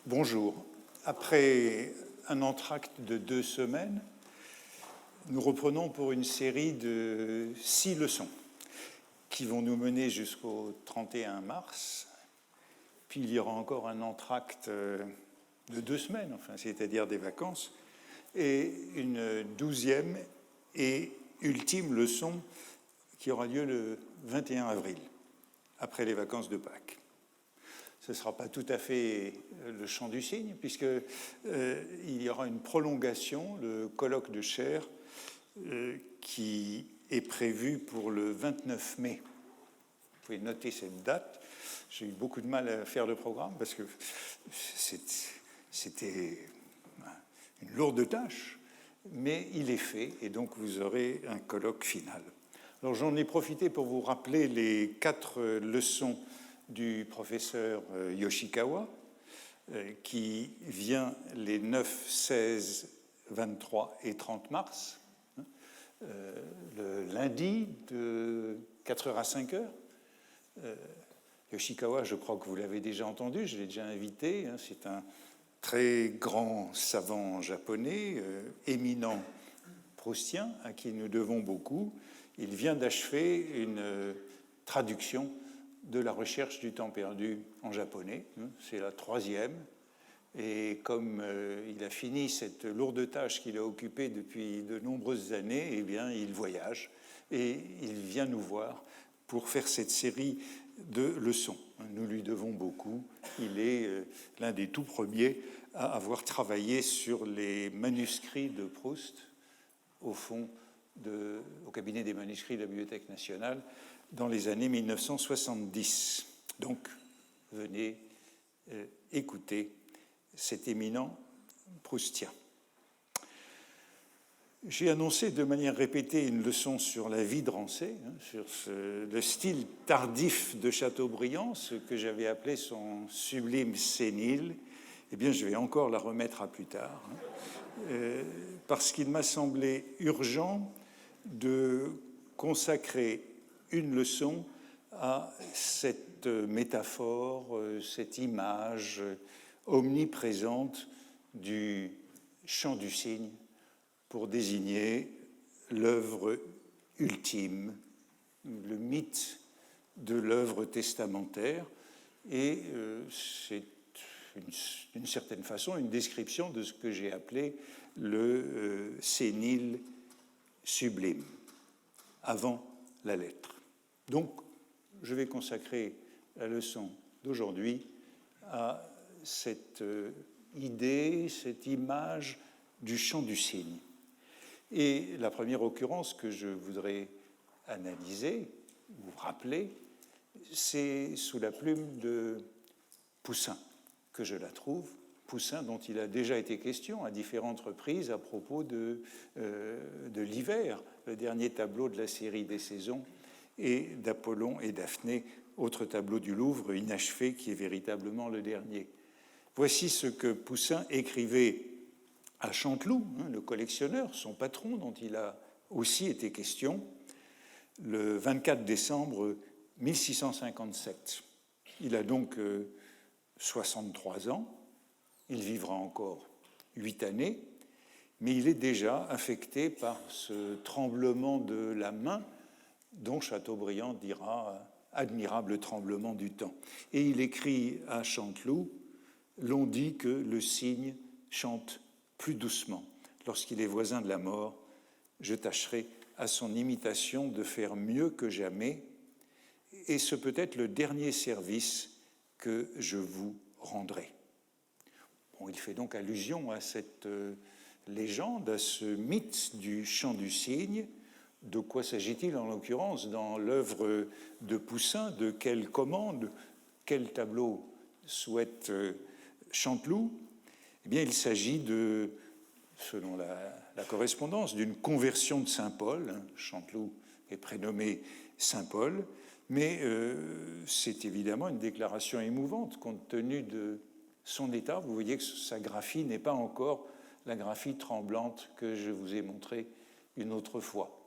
Bonjour. Après un entracte de 2 semaines, nous reprenons pour une série de 6 leçons qui vont nous mener jusqu'au 31 mars. Puis il y aura encore un entracte de 2 semaines, c'est-à-dire des vacances, et une 12e et ultime leçon qui aura lieu le 21 avril, après les vacances de Pâques. Ce ne sera pas tout à fait le chant du cygne, puisqu'il y aura une prolongation, le colloque de chaire, qui est prévu pour le 29 mai. Vous pouvez noter cette date. J'ai eu beaucoup de mal à faire le programme, parce que c'était une lourde tâche, mais il est fait, et donc vous aurez un colloque final. Alors j'en ai profité pour vous rappeler les 4 leçons du professeur Yoshikawa, qui vient les 9, 16, 23 et 30 mars, le lundi de 4h à 5h. Yoshikawa, je crois que vous l'avez déjà entendu, je l'ai déjà invité, c'est un très grand savant japonais, éminent proustien, à qui nous devons beaucoup. Il vient d'achever une traduction de la recherche du temps perdu en japonais. C'est la 3e. Et comme il a fini cette lourde tâche qu'il a occupée depuis de nombreuses années, eh bien, il voyage et il vient nous voir pour faire cette série de leçons. Nous lui devons beaucoup. Il est l'un des tout premiers à avoir travaillé sur les manuscrits de Proust au cabinet des manuscrits de la Bibliothèque nationale dans les années 1970. Donc, venez écouter cet éminent proustien. J'ai annoncé de manière répétée une leçon sur la vie de Rancé, sur le style tardif de Chateaubriand, ce que j'avais appelé son sublime sénile. Eh bien, je vais encore la remettre à plus tard, parce qu'il m'a semblé urgent de consacrer une leçon à cette métaphore, cette image omniprésente du chant du cygne pour désigner l'œuvre ultime, le mythe de l'œuvre testamentaire, et c'est d'une certaine façon une description de ce que j'ai appelé le sénile sublime, avant la lettre. Donc, je vais consacrer la leçon d'aujourd'hui à cette idée, cette image du chant du cygne. Et la première occurrence que je voudrais analyser, ou rappeler, c'est sous la plume de Poussin, que je la trouve. Poussin, dont il a déjà été question à différentes reprises à propos de l'hiver, le dernier tableau de la série des saisons, et d'Apollon et Daphné, autre tableau du Louvre inachevé qui est véritablement le dernier. Voici ce que Poussin écrivait à Chanteloup, le collectionneur, son patron, dont il a aussi été question, le 24 décembre 1657. Il a donc 63 ans, il vivra encore 8 années, mais il est déjà affecté par ce tremblement de la main dont Chateaubriand dira « admirable tremblement du temps ». Et il écrit à Chanteloup « L'on dit que le cygne chante plus doucement. Lorsqu'il est voisin de la mort, je tâcherai à son imitation de faire mieux que jamais, et ce peut être le dernier service que je vous rendrai. » Bon, il fait donc allusion à cette légende, à ce mythe du chant du cygne. De quoi s'agit-il en l'occurrence dans l'œuvre de Poussin? De quelle commande? Quel tableau souhaite Chanteloup? Eh bien, il s'agit de, selon la correspondance, d'une conversion de Saint Paul. Chanteloup est prénommé Saint Paul, mais c'est évidemment une déclaration émouvante compte tenu de son état. Vous voyez que sa graphie n'est pas encore la graphie tremblante que je vous ai montrée une autre fois.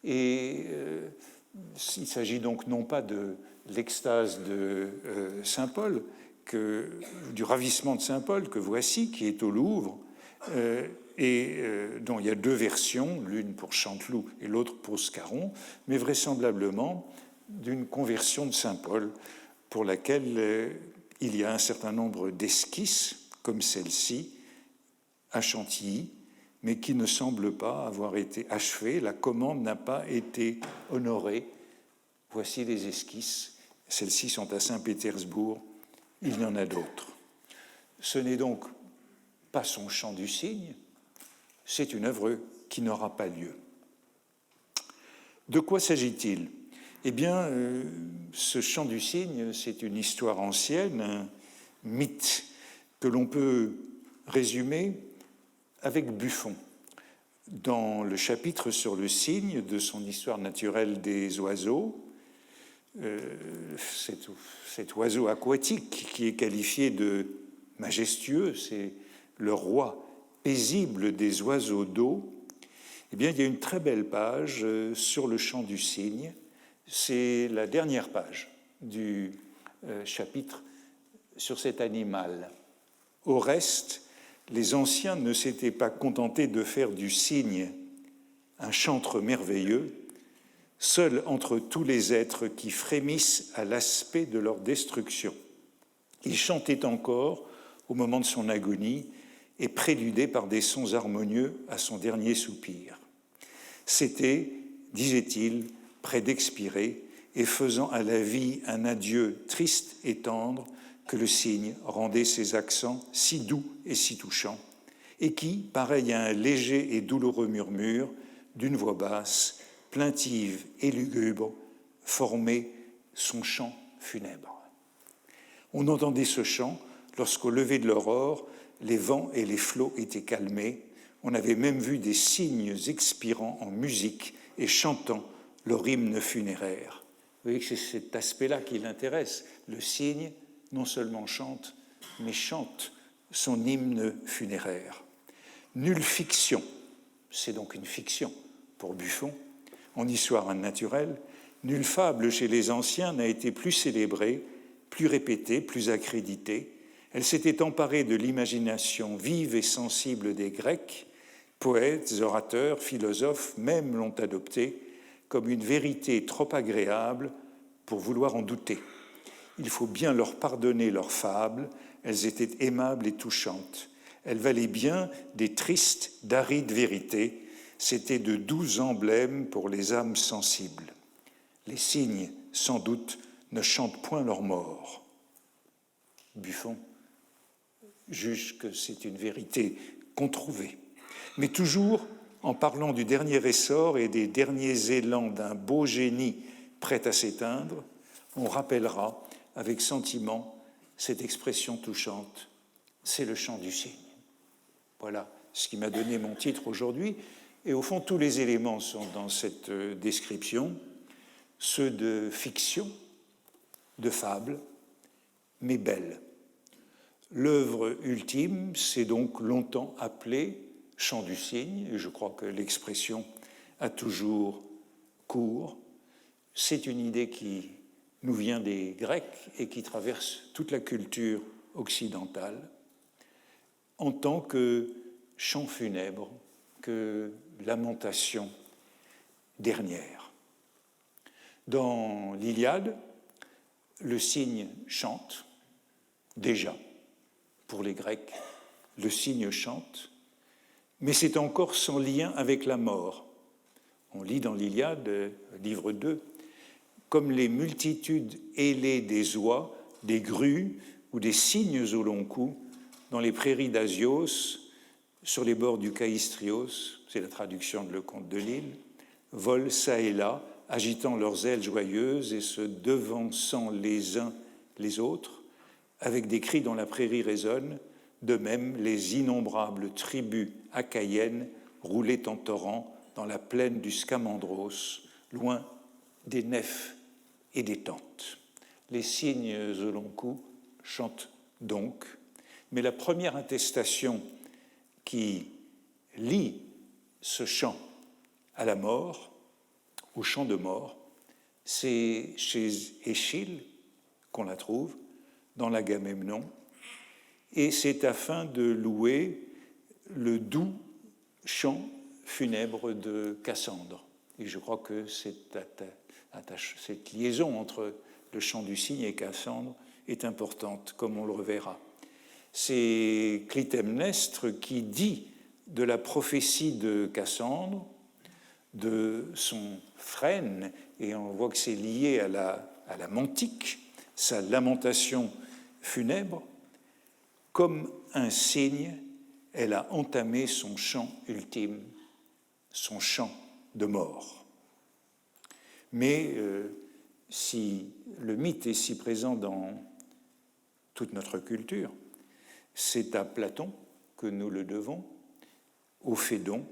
Et il s'agit donc non pas de l'extase de Saint Paul, du ravissement de Saint Paul que voici, qui est au Louvre, dont il y a deux versions, l'une pour Chanteloup et l'autre pour Scarron, mais vraisemblablement d'une conversion de Saint Paul pour laquelle il y a un certain nombre d'esquisses, comme celle-ci, à Chantilly, mais qui ne semblent pas avoir été achevées. La commande n'a pas été honorée. Voici les esquisses. Celles-ci sont à Saint-Pétersbourg. Il y en a d'autres. Ce n'est donc pas son chant du cygne, c'est une œuvre qui n'aura pas lieu. De quoi s'agit-il ? Eh bien, ce chant du cygne, c'est une histoire ancienne, un mythe que l'on peut résumer avec Buffon. Dans le chapitre sur le cygne de son histoire naturelle des oiseaux, cet oiseau aquatique qui est qualifié de majestueux, c'est le roi paisible des oiseaux d'eau, eh bien, il y a une très belle page sur le chant du cygne. C'est la dernière page du chapitre sur cet animal. Au reste, les anciens ne s'étaient pas contentés de faire du cygne un chantre merveilleux, seul entre tous les êtres qui frémissent à l'aspect de leur destruction. Il chantait encore au moment de son agonie et préludait par des sons harmonieux à son dernier soupir. C'était, disait-il, près d'expirer et faisant à la vie un adieu triste et tendre que le cygne rendait ses accents si doux et si touchants, et qui, pareil à un léger et douloureux murmure d'une voix basse, plaintive et lugubre, formait son chant funèbre. On entendait ce chant lorsqu'au lever de l'aurore, les vents et les flots étaient calmés. On avait même vu des cygnes expirant en musique et chantant leur hymne funéraire. Vous voyez que c'est cet aspect-là qui l'intéresse. Le cygne, non seulement chante, mais chante son hymne funéraire. Nulle fiction, c'est donc une fiction pour Buffon, en histoire naturelle, nulle fable chez les anciens n'a été plus célébrée, plus répétée, plus accréditée. Elle s'était emparée de l'imagination vive et sensible des Grecs. Poètes, orateurs, philosophes même l'ont adoptée comme une vérité trop agréable pour vouloir en douter. Il faut bien leur pardonner leurs fables, elles étaient aimables et touchantes. Elles valaient bien des tristes, d'arides vérités, c'étaient de doux emblèmes pour les âmes sensibles. Les cygnes, sans doute, ne chantent point leur mort. Buffon juge que c'est une vérité controuvée. Mais toujours, en parlant du dernier essor et des derniers élans d'un beau génie prêt à s'éteindre, on rappellera avec sentiment cette expression touchante, c'est le chant du cygne. Voilà ce qui m'a donné mon titre aujourd'hui. Et au fond, tous les éléments sont dans cette description, ceux de fiction, de fable, mais belle. L'œuvre ultime s'est donc longtemps appelée chant du cygne, et je crois que l'expression a toujours cours. C'est une idée qui nous vient des Grecs et qui traverse toute la culture occidentale en tant que chant funèbre, que lamentation dernière. Dans l'Iliade, le cygne chante, déjà, pour les Grecs, le cygne chante, mais c'est encore sans lien avec la mort. On lit dans l'Iliade, livre 2, comme les multitudes ailées des oies, des grues ou des cygnes au long cou, dans les prairies d'Asios, sur les bords du Caïstrios, c'est la traduction de Le Conte de Lille, volent çà et là, agitant leurs ailes joyeuses et se devançant les uns les autres, avec des cris dont la prairie résonne. De même, les innombrables tribus achaïennes roulaient en torrent dans la plaine du Scamandros, loin des nefs et des tentes. Les cygnes au long cou chantent donc, mais la première attestation qui lie ce chant à la mort, au chant de mort, c'est chez Échille qu'on la trouve, dans l'Agamemnon, et c'est afin de louer le doux chant funèbre de Cassandre. Et je crois que cette liaison entre le chant du cygne et Cassandre est importante, comme on le reverra. C'est Clytemnestre qui dit de la prophétie de Cassandre, de son frêne, et on voit que c'est lié à la mantique, sa lamentation funèbre. Comme un cygne, elle a entamé son chant ultime, son chant de mort. Mais si le mythe est si présent dans toute notre culture, c'est à Platon que nous le devons, au Phédon.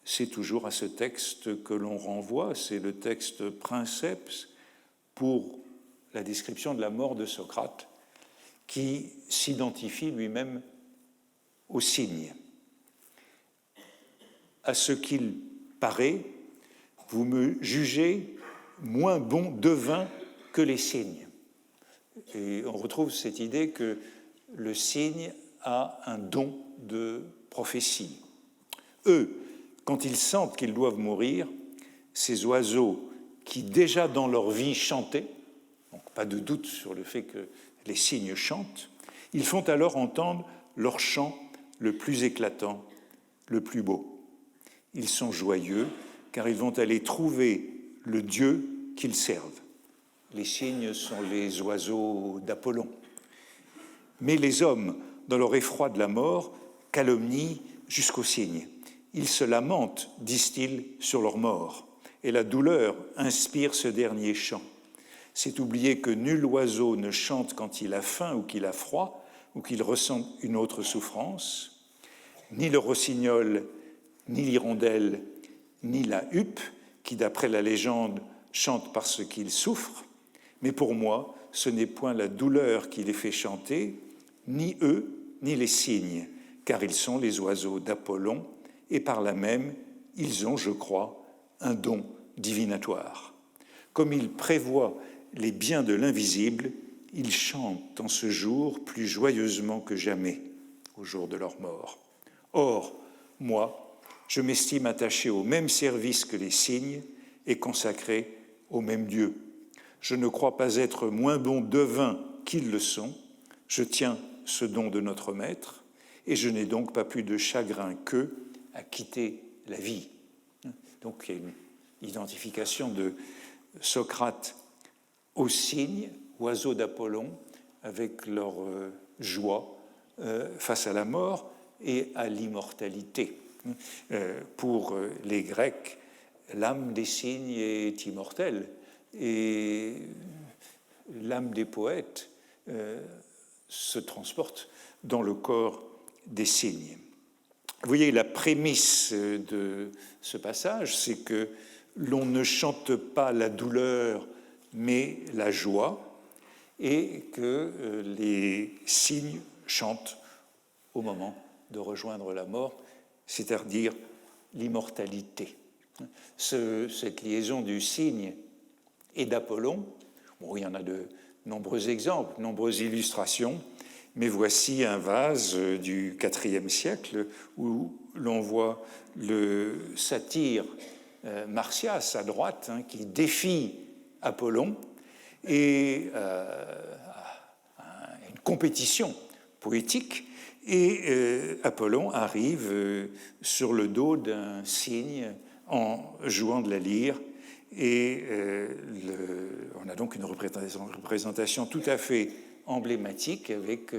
C'est toujours à ce texte que l'on renvoie, c'est le texte princeps pour la description de la mort de Socrate, qui s'identifie lui-même au cygne. À ce qu'il paraît, vous me jugez moins bon devin que les cygnes. Et on retrouve cette idée que le cygne a un don de prophétie. Eux, quand ils sentent qu'ils doivent mourir, ces oiseaux qui déjà dans leur vie chantaient, donc pas de doute sur le fait que les cygnes chantent, ils font alors entendre leur chant le plus éclatant, le plus beau. Ils sont joyeux car ils vont aller trouver le Dieu qu'ils servent. Les cygnes sont les oiseaux d'Apollon. Mais les hommes, dans leur effroi de la mort, calomnient jusqu'aux cygnes. Ils se lamentent, disent-ils, sur leur mort, et la douleur inspire ce dernier chant. C'est oublier que nul oiseau ne chante quand il a faim ou qu'il a froid, ou qu'il ressent une autre souffrance. Ni le rossignol, ni l'hirondelle, ni la huppe, qui d'après la légende chante parce qu'il souffre, mais pour moi, ce n'est point la douleur qui les fait chanter, ni eux, ni les cygnes, car ils sont les oiseaux d'Apollon, et par là même, ils ont, je crois, un don divinatoire. Comme ils prévoient les biens de l'invisible, ils chantent en ce jour plus joyeusement que jamais, au jour de leur mort. Or, moi, je m'estime attaché au même service que les cygnes et consacré au même Dieu. Je ne crois pas être moins bon devin qu'ils le sont. Je tiens ce don de notre Maître, et je n'ai donc pas plus de chagrin qu'eux à quitter la vie. Donc il y a une identification de Socrate aux cygnes, oiseaux d'Apollon, avec leur joie face à la mort et à l'immortalité. Pour les Grecs, l'âme des cygnes est immortelle, et l'âme des poètes se transporte dans le corps des cygnes. Vous voyez, la prémisse de ce passage, c'est que l'on ne chante pas la douleur, mais la joie, et que les cygnes chantent au moment de rejoindre la mort, c'est-à-dire l'immortalité. Cette liaison du cygne et d'Apollon, bon, il y en a de nombreux exemples, nombreuses illustrations, mais voici un vase du IVe siècle où l'on voit le satyre Marsyas à droite, qui défie Apollon, et une compétition poétique, et Apollon arrive sur le dos d'un cygne en jouant de la lyre, et on a donc une représentation tout à fait emblématique avec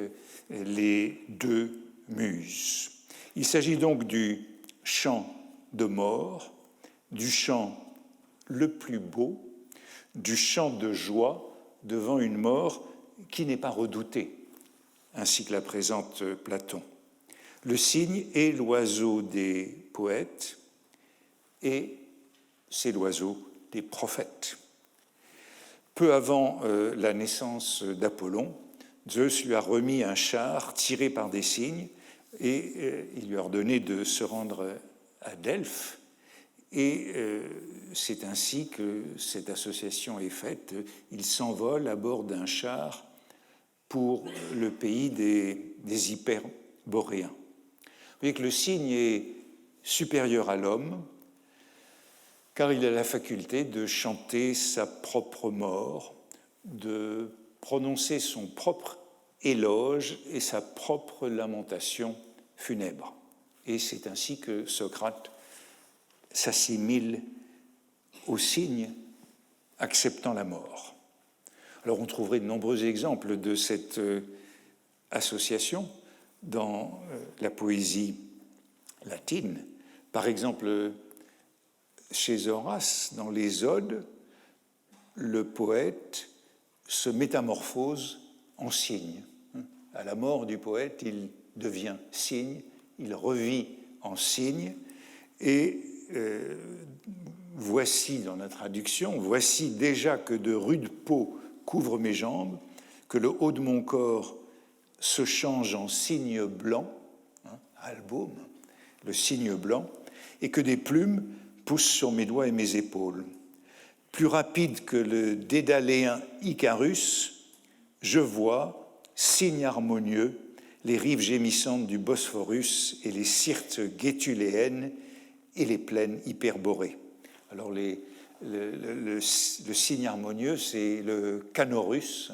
les deux muses. Il s'agit donc du chant de mort, du chant le plus beau, du chant de joie devant une mort qui n'est pas redoutée, ainsi que la présente Platon. Le cygne est l'oiseau des poètes et c'est l'oiseau des prophètes. Peu avant la naissance d'Apollon, Zeus lui a remis un char tiré par des cygnes et il lui a ordonné de se rendre à Delphes. Et c'est ainsi que cette association est faite. Il s'envole à bord d'un char pour le pays des hyperboréens. Vous voyez que le cygne est supérieur à l'homme, car il a la faculté de chanter sa propre mort, de prononcer son propre éloge et sa propre lamentation funèbre. Et c'est ainsi que Socrate s'assimile au cygne, acceptant la mort. Alors on trouverait de nombreux exemples de cette association dans la poésie latine. Par exemple, chez Horace, dans les Odes, le poète se métamorphose en cygne. À la mort du poète, il devient cygne, il revit en cygne, et voici, dans la traduction, voici déjà que de rudes peaux couvrent mes jambes, que le haut de mon corps se change en cygne blanc, album, le cygne blanc, et que des plumes poussent sur mes doigts et mes épaules. Plus rapide que le dédaléen Icarus, je vois, cygne harmonieux, les rives gémissantes du Bosphorus et les syrtes guétuléennes et les plaines hyperborées. Alors le cygne harmonieux, c'est le canorus,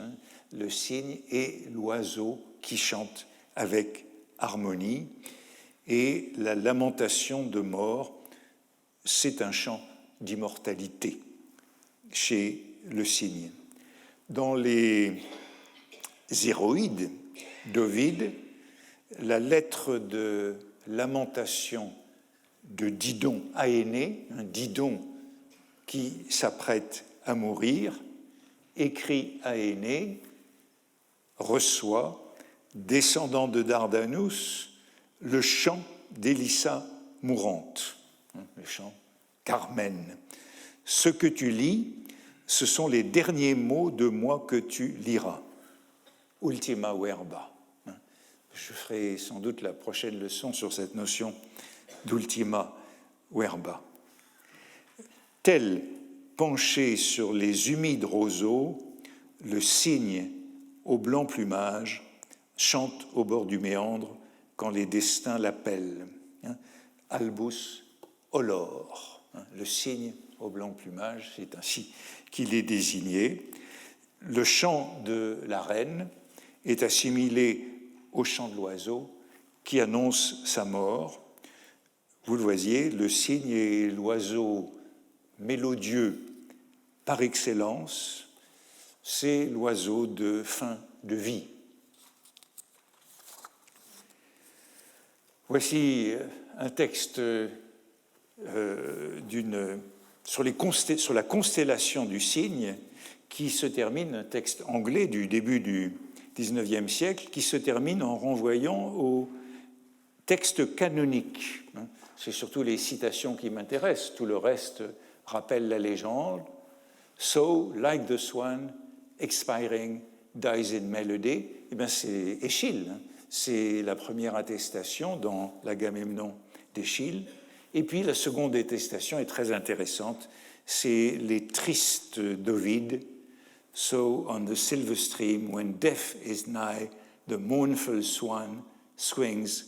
le cygne, et l'oiseau qui chante avec harmonie. Et la lamentation de mort, c'est un chant d'immortalité chez le cygne. Dans les héroïdes d'Ovide, la lettre de lamentation de Didon à Énée, un Didon qui s'apprête à mourir, écrit à Énée, reçoit, descendant de Dardanus, le chant d'Élissa mourante, le chant Carmen. Ce que tu lis, ce sont les derniers mots de moi que tu liras. Ultima verba. Je ferai sans doute la prochaine leçon sur cette notion d'ultima verba. Tel, penché sur les humides roseaux, le cygne au blanc plumage chante au bord du méandre quand les destins l'appellent. Albus olor, le cygne au blanc plumage, c'est ainsi qu'il est désigné. Le chant de la reine est assimilé au chant de l'oiseau qui annonce sa mort. Vous le voyez, le cygne est l'oiseau mélodieux par excellence, c'est l'oiseau de fin de vie. Voici un texte sur la constellation du cygne qui se termine, un texte anglais du début du XIXe siècle, qui se termine en renvoyant au texte canonique. C'est surtout les citations qui m'intéressent, tout le reste rappelle la légende. So, like the swan, expiring, dies in melody. Eh bien, c'est Échille, c'est la première attestation dans l'Agamemnon d'Échille. Et puis la seconde attestation est très intéressante, c'est les tristes d'Ovide. So, on the silver stream, when death is nigh, the mournful swan sings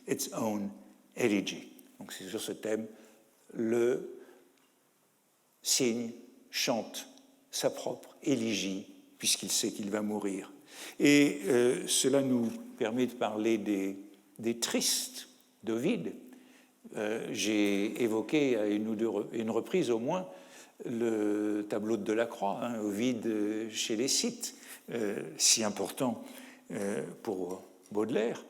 its own elegy. Donc c'est sur ce thème, le cygne chante sa propre élégie puisqu'il sait qu'il va mourir. Et cela nous permet de parler des tristes d'Ovide. J'ai évoqué à une reprise au moins le tableau de Delacroix, Ovide chez les Scythes, si important pour Baudelaire.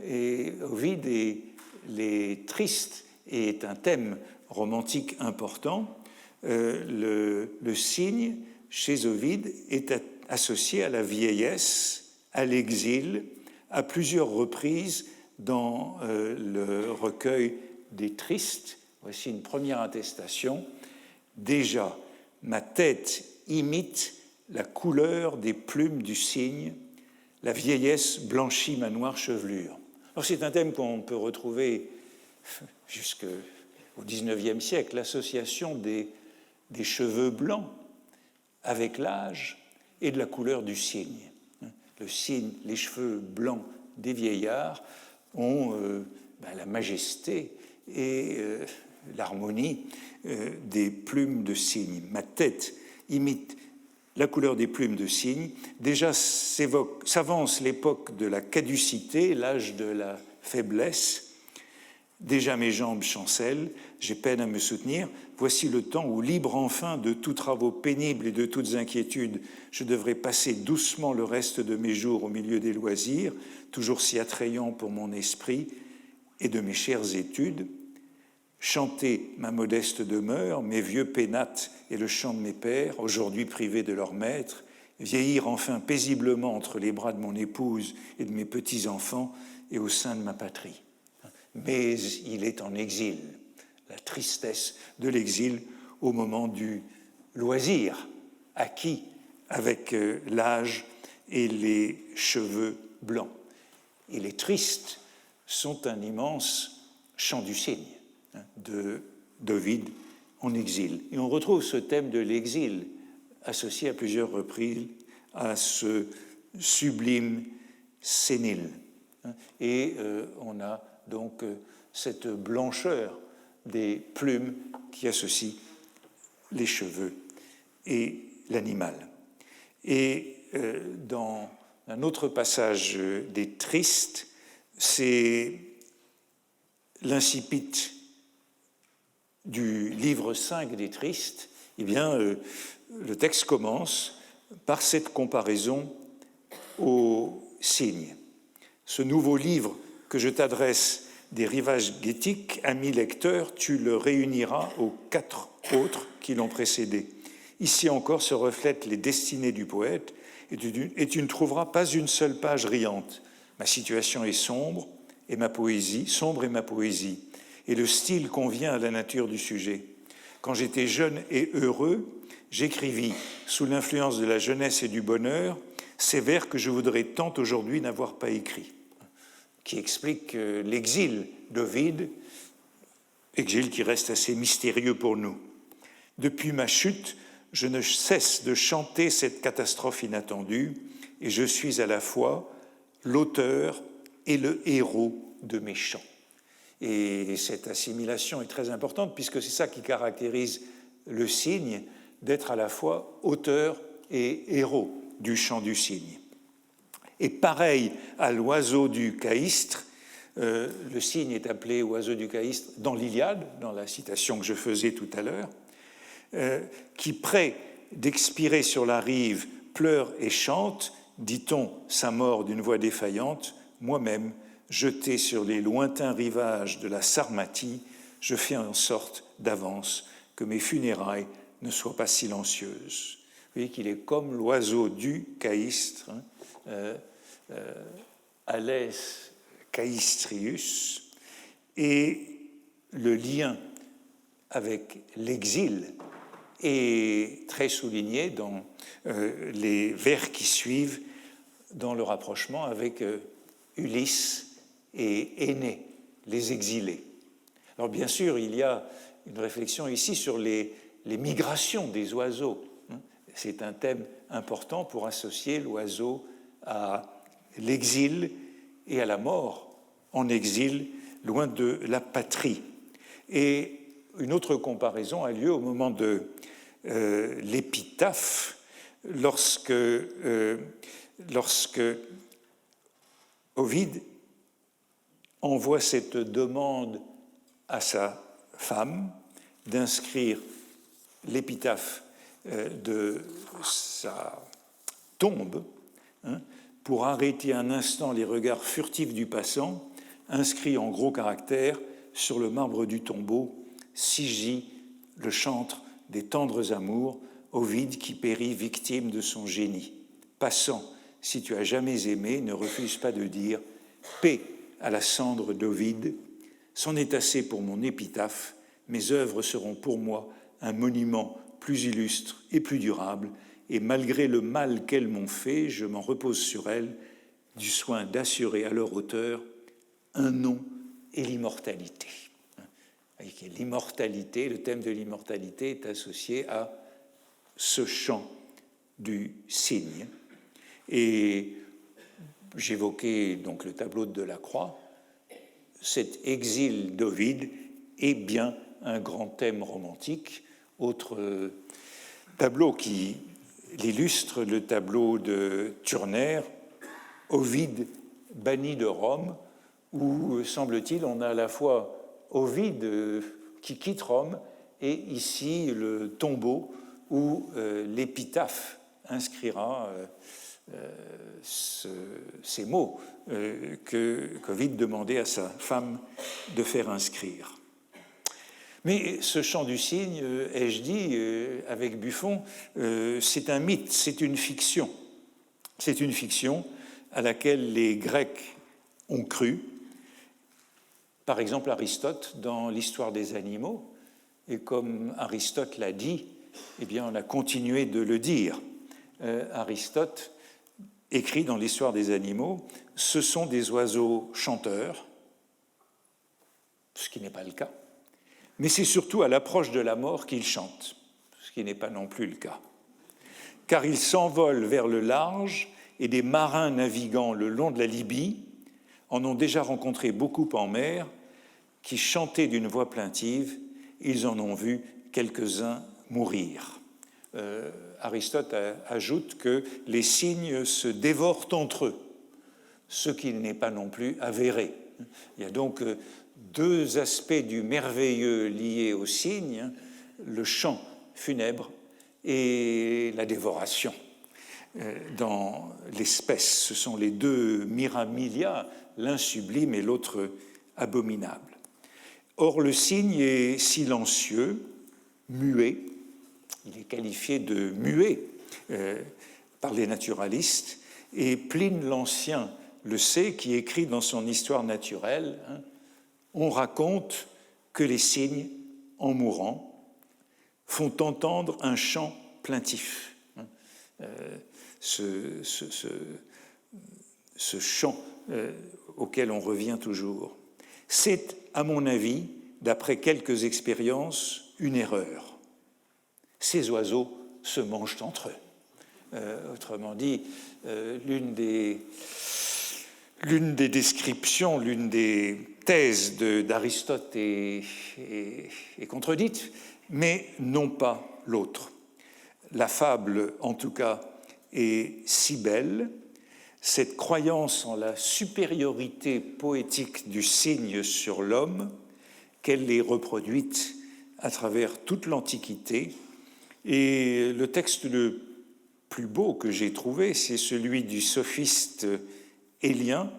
Et Ovide et les tristes est un thème romantique important. Le cygne, chez Ovide, est associé à la vieillesse, à l'exil, à plusieurs reprises dans le recueil des tristes. Voici une première attestation. Déjà, ma tête imite la couleur des plumes du cygne, la vieillesse blanchit ma noire chevelure. Alors c'est un thème qu'on peut retrouver jusqu'au XIXe siècle, l'association des cheveux blancs avec l'âge et de la couleur du cygne. le cygne, les cheveux blancs des vieillards ont la majesté et l'harmonie des plumes de cygne. Ma tête imite la couleur des plumes de cygne. Déjà s'avance l'époque de la caducité, l'âge de la faiblesse. Déjà mes jambes chancellent, j'ai peine à me soutenir. Voici le temps où, libre enfin de tous travaux pénibles et de toutes inquiétudes, je devrais passer doucement le reste de mes jours au milieu des loisirs, toujours si attrayants pour mon esprit, et de mes chères études, chanter ma modeste demeure, mes vieux pénates et le chant de mes pères, aujourd'hui privés de leur maître, vieillir enfin paisiblement entre les bras de mon épouse et de mes petits-enfants et au sein de ma patrie. Mais il est en exil, la tristesse de l'exil au moment du loisir, acquis avec l'âge et les cheveux blancs. Et les tristes sont un immense chant du cygne de Ovide en exil. Et on retrouve ce thème de l'exil associé à plusieurs reprises à ce sublime sénile. Et on a donc cette blancheur des plumes qui associe les cheveux et l'animal. Et dans un autre passage des Tristes, c'est l'incipit du livre 5 des Tristes. Eh bien, le texte commence par cette comparaison au cygne. Ce nouveau livre que je t'adresse des rivages gétiques, ami lecteur, tu le réuniras aux 4 autres qui l'ont précédé. Ici encore se reflètent les destinées du poète, et tu ne trouveras pas une seule page riante. Ma situation est sombre et ma poésie, et le style convient à la nature du sujet. Quand j'étais jeune et heureux, j'écrivis, sous l'influence de la jeunesse et du bonheur, ces vers que je voudrais tant aujourd'hui n'avoir pas écrits, qui explique l'exil d'Ovide, exil qui reste assez mystérieux pour nous. Depuis ma chute, je ne cesse de chanter cette catastrophe inattendue, et je suis à la fois l'auteur et le héros de mes chants. Et cette assimilation est très importante, puisque c'est ça qui caractérise le cygne, d'être à la fois auteur et héros du chant du cygne. Et pareil à l'oiseau du caïstre, le cygne est appelé oiseau du caïstre dans l'Iliade, dans la citation que je faisais tout à l'heure, qui, près d'expirer sur la rive, pleure et chante, dit-on sa mort d'une voix défaillante, moi-même, jeté sur les lointains rivages de la Sarmatie, je fais en sorte d'avance que mes funérailles ne soient pas silencieuses. Vous voyez qu'il est comme l'oiseau du caïstre, Alès caïstrius, et le lien avec l'exil est très souligné dans les vers qui suivent, dans le rapprochement avec Ulysse et Énée, les exilés. Alors bien sûr, il y a une réflexion ici sur les migrations des oiseaux. C'est un thème important pour associer l'oiseau à l'exil et à la mort en exil, loin de la patrie. Et une autre comparaison a lieu au moment de l'épitaphe, lorsque Ovide envoie cette demande à sa femme d'inscrire l'épitaphe de sa tombe, pour arrêter un instant les regards furtifs du passant, inscrit en gros caractères sur le marbre du tombeau, Sigie, le chantre des tendres amours, Ovide qui périt victime de son génie. Passant, si tu as jamais aimé, ne refuse pas de dire paix à la cendre d'Ovide. C'en est assez pour mon épitaphe. Mes œuvres seront pour moi un monument plus illustre et plus durable, et malgré le mal qu'elles m'ont fait, je m'en repose sur elles, du soin d'assurer à leur auteur un nom et l'immortalité. L'immortalité, le thème de l'immortalité est associé à ce chant du cygne. Et j'évoquais donc le tableau de Delacroix. Cet exil d'Ovide est bien un grand thème romantique. Autre tableau qui l'illustre, le tableau de Turner, Ovide banni de Rome, où, semble-t-il, on a à la fois Ovide qui quitte Rome et ici le tombeau où l'épitaphe inscrira ces mots qu'Ovide demandait à sa femme de faire inscrire. Mais ce chant du cygne, ai-je dit, avec Buffon, c'est un mythe, c'est une fiction. C'est une fiction à laquelle les Grecs ont cru. Par exemple, Aristote, dans l'Histoire des animaux, et comme Aristote l'a dit, eh bien, on a continué de le dire. Aristote écrit dans l'Histoire des animaux, ce sont des oiseaux chanteurs, ce qui n'est pas le cas, mais c'est surtout à l'approche de la mort qu'ils chantent, ce qui n'est pas non plus le cas. Car ils s'envolent vers le large et des marins naviguant le long de la Libye en ont déjà rencontré beaucoup en mer qui chantaient d'une voix plaintive, ils en ont vu quelques-uns mourir. Aristote ajoute que les cygnes se dévorent entre eux, ce qui n'est pas non plus avéré. Il y a donc deux aspects du merveilleux liés aux cygnes, le chant funèbre et la dévoration dans l'espèce. Ce sont les deux mirabilia, l'un sublime et l'autre abominable. Or, le cygne est silencieux, muet. Il est qualifié de muet par les naturalistes, et Pline l'Ancien le sait, qui écrit dans son Histoire naturelle, on raconte que les cygnes, en mourant, font entendre un chant plaintif. Ce chant auquel on revient toujours. C'est, à mon avis, d'après quelques expériences, une erreur. Ces oiseaux se mangent entre eux. Autrement dit, l'une des descriptions, l'une des thèses d'Aristote est contredite, mais non pas l'autre. La fable, en tout cas, est si belle, cette croyance en la supériorité poétique du cygne sur l'homme, qu'elle est reproduite à travers toute l'Antiquité. Et le texte le plus beau que j'ai trouvé, c'est celui du sophiste Élien,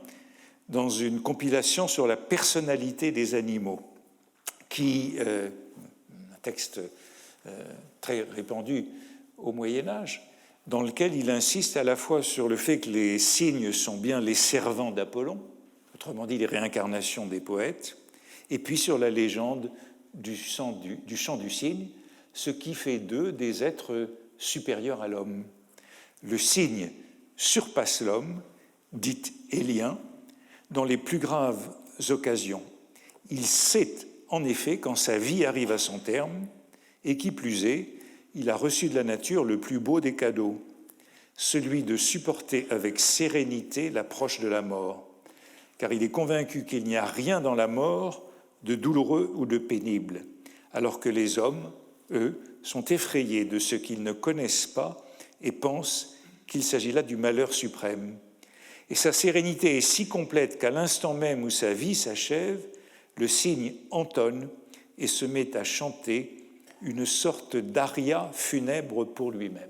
dans une compilation sur la personnalité des animaux, un texte très répandu au Moyen-Âge, dans lequel il insiste à la fois sur le fait que les cygnes sont bien les servants d'Apollon, autrement dit les réincarnations des poètes, et puis sur la légende du chant du cygne, ce qui fait d'eux des êtres supérieurs à l'homme. Le cygne surpasse l'homme, dit Élien, dans les plus graves occasions. Il sait en effet quand sa vie arrive à son terme, et qui plus est, il a reçu de la nature le plus beau des cadeaux, celui de supporter avec sérénité l'approche de la mort, car il est convaincu qu'il n'y a rien dans la mort de douloureux ou de pénible, alors que les hommes, eux, sont effrayés de ce qu'ils ne connaissent pas et pensent qu'il s'agit là du malheur suprême. Et sa sérénité est si complète qu'à l'instant même où sa vie s'achève, le cygne entonne et se met à chanter une sorte d'aria funèbre pour lui-même.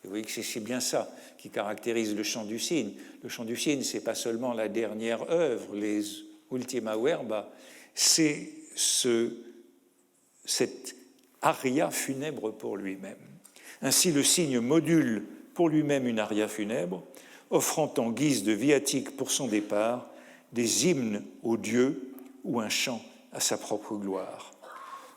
Vous voyez que c'est bien ça qui caractérise le chant du cygne. Le chant du cygne, ce n'est pas seulement la dernière œuvre, les ultima verba, c'est cette aria funèbre pour lui-même. Ainsi, le cygne module pour lui-même une aria funèbre, offrant en guise de viatique pour son départ des hymnes aux dieux ou un chant à sa propre gloire.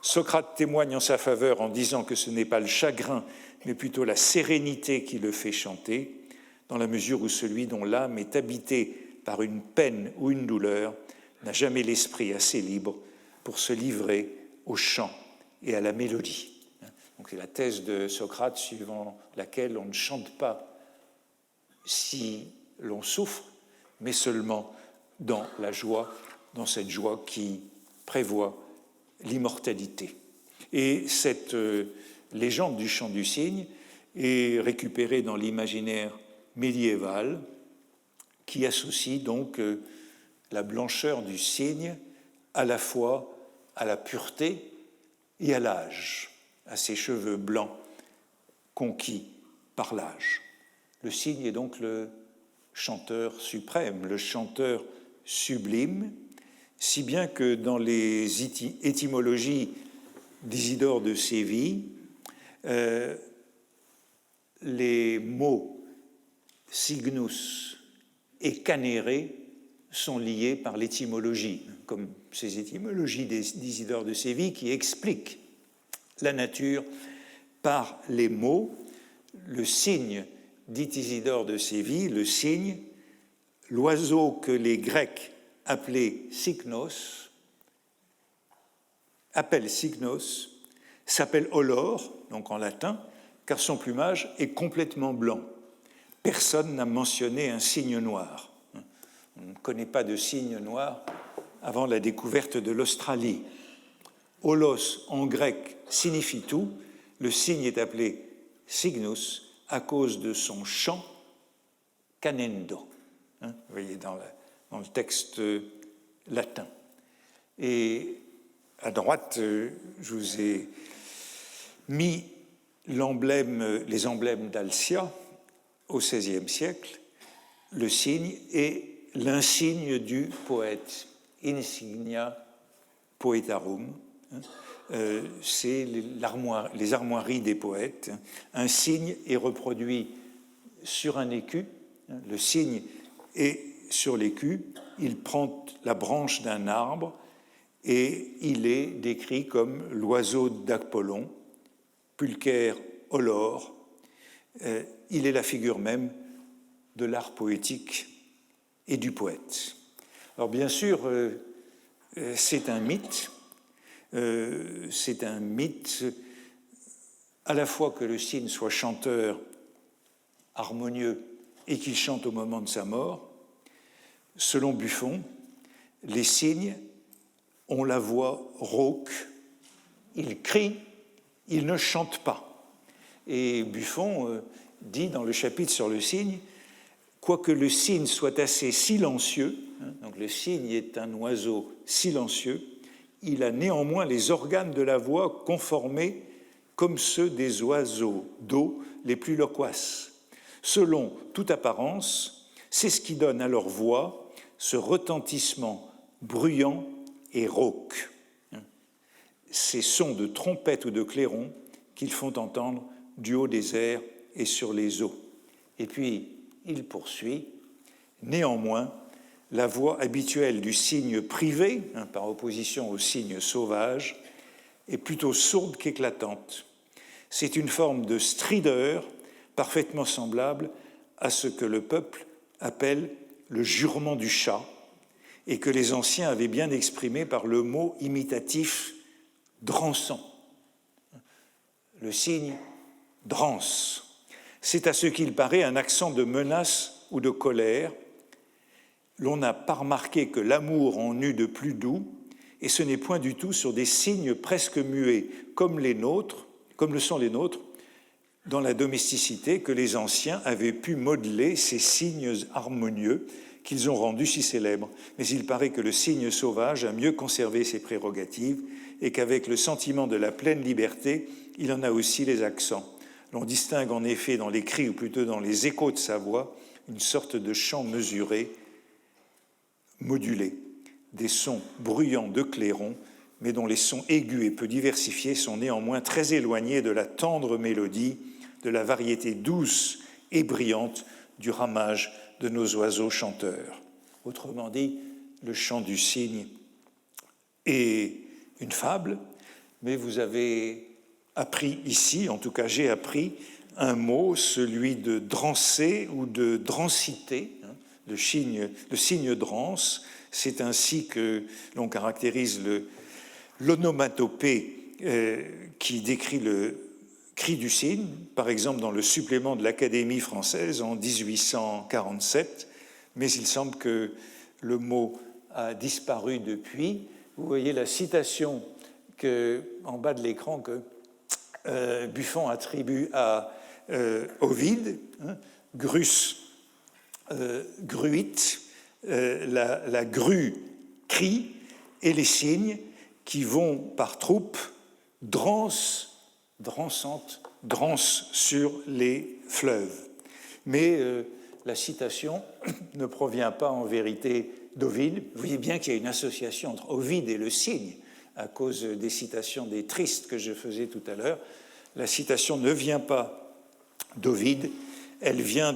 Socrate témoigne en sa faveur en disant que ce n'est pas le chagrin, mais plutôt la sérénité qui le fait chanter, dans la mesure où celui dont l'âme est habitée par une peine ou une douleur n'a jamais l'esprit assez libre pour se livrer au chant et à la mélodie. Donc c'est la thèse de Socrate suivant laquelle on ne chante pas si l'on souffre, mais seulement dans la joie, dans cette joie qui prévoit l'immortalité. Et cette légende du chant du cygne est récupérée dans l'imaginaire médiéval, qui associe donc la blancheur du cygne à la fois à la pureté et à l'âge, à ses cheveux blancs conquis par l'âge. Le cygne est donc le chanteur suprême, le chanteur sublime, si bien que dans les étymologies d'Isidore de Séville, les mots cygnus et canere sont liés par l'étymologie, comme ces étymologies d'Isidore de Séville qui expliquent la nature par les mots. Le cygne, dit Isidore de Séville, le cygne, l'oiseau que les Grecs appellent cygnos, s'appelle olor, donc en latin, car son plumage est complètement blanc. Personne n'a mentionné un cygne noir. On ne connaît pas de cygne noir avant la découverte de l'Australie. Olos en grec signifie tout. Le cygne est appelé cygnus à cause de son chant canendo. Vous voyez dans le texte latin. Et à droite, je vous ai mis les emblèmes d'Alcia au XVIe siècle. Le cygne est l'insigne du poète, insignia poetarum. C'est les armoiries des poètes. Un cygne est reproduit sur un écu. Le cygne est sur l'écu. Il prend la branche d'un arbre et il est décrit comme l'oiseau d'Apollon, Pulcher olor. Il est la figure même de l'art poétique et du poète. Alors bien sûr, c'est un mythe. C'est un mythe à la fois que le cygne soit chanteur harmonieux et qu'il chante au moment de sa mort. Selon Buffon, les cygnes ont la voix rauque, ils crient, ils ne chantent pas. Et Buffon dit dans le chapitre sur le cygne, quoique le cygne soit assez silencieux, donc le cygne est un oiseau silencieux, il a néanmoins les organes de la voix conformés comme ceux des oiseaux d'eau les plus loquaces. Selon toute apparence, c'est ce qui donne à leur voix ce retentissement bruyant et rauque. Ces sons de trompette ou de clairon qu'ils font entendre du haut des airs et sur les eaux. Et puis, il poursuit, néanmoins, la voix habituelle du cygne privé, par opposition au cygne sauvage, est plutôt sourde qu'éclatante. C'est une forme de strideur parfaitement semblable à ce que le peuple appelle le jurement du chat et que les anciens avaient bien exprimé par le mot imitatif drançant. Le cygne dranse. C'est à ce qu'il paraît un accent de menace ou de colère. L'on n'a pas remarqué que l'amour en eut de plus doux, et ce n'est point du tout sur des signes presque muets, comme le sont les nôtres, dans la domesticité que les anciens avaient pu modeler ces signes harmonieux qu'ils ont rendus si célèbres. Mais il paraît que le cygne sauvage a mieux conservé ses prérogatives et qu'avec le sentiment de la pleine liberté, il en a aussi les accents. L'on distingue en effet dans les cris, ou plutôt dans les échos de sa voix, une sorte de chant mesuré, modulé, des sons bruyants de clairon, mais dont les sons aigus et peu diversifiés sont néanmoins très éloignés de la tendre mélodie, de la variété douce et brillante du ramage de nos oiseaux chanteurs. Autrement dit, le chant du cygne est une fable, mais vous avez appris ici, en tout cas j'ai appris, un mot, celui de drancer ou de drancité, le cygne drance. C'est ainsi que l'on caractérise l'onomatopée qui décrit le cri du cygne, par exemple dans le supplément de l'Académie française en 1847, mais il semble que le mot a disparu depuis. Vous voyez la citation en bas de l'écran que Buffon attribue à Ovide, hein, grus, gruit, la grue crie, et les cygnes qui vont par troupes drancent sur les fleuves. Mais la citation ne provient pas en vérité d'Ovide. Vous voyez bien qu'il y a une association entre Ovide et le cygne à cause des citations des tristes que je faisais tout à l'heure. La citation ne vient pas d'Ovide, elle vient